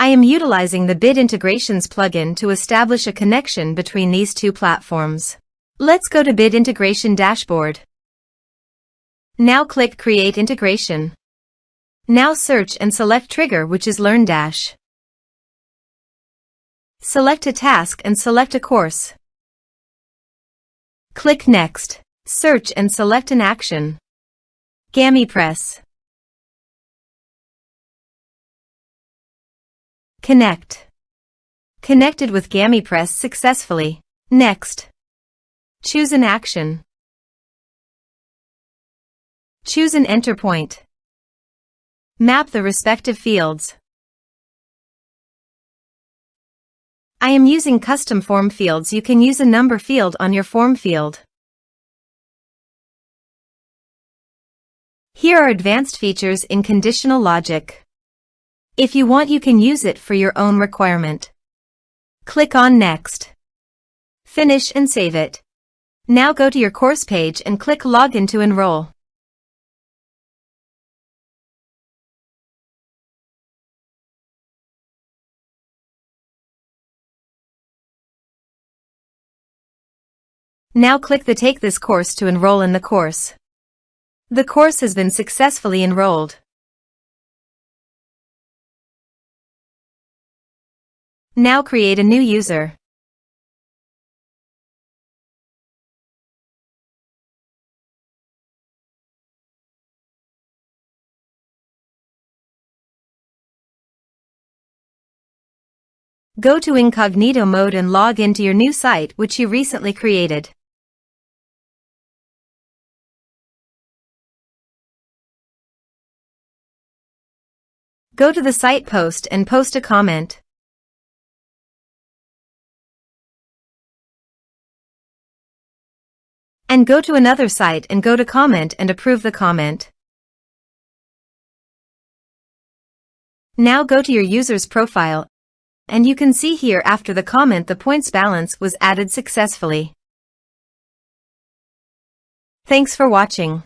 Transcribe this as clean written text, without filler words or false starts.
I am utilizing the Bid Integrations plugin to establish a connection between these two platforms. Let's go to Bid Integration Dashboard. Now click Create Integration. Now search and select Trigger, which is LearnDash. Select a task and select a course. Click Next. Search and select an action. GamiPress. Connect. Connected with GamiPress successfully. Next. Choose an action. Choose an enter point. Map the respective fields. I am using custom form fields. You can use a number field on your form field. Here are advanced features in conditional logic. If you want, you can use it for your own requirement. Click on Next. Finish and save it. Now go to your course page and click Login to enroll. Now click the Take this course to enroll in the course. The course has been successfully enrolled. Now create a new user. Go to incognito mode and log into your new site which you recently created. Go to the site post and post a comment. And go to another site and go to comment and approve the comment. Now go to your user's profile, and you can see here after the comment the points balance was added successfully. Thanks for watching.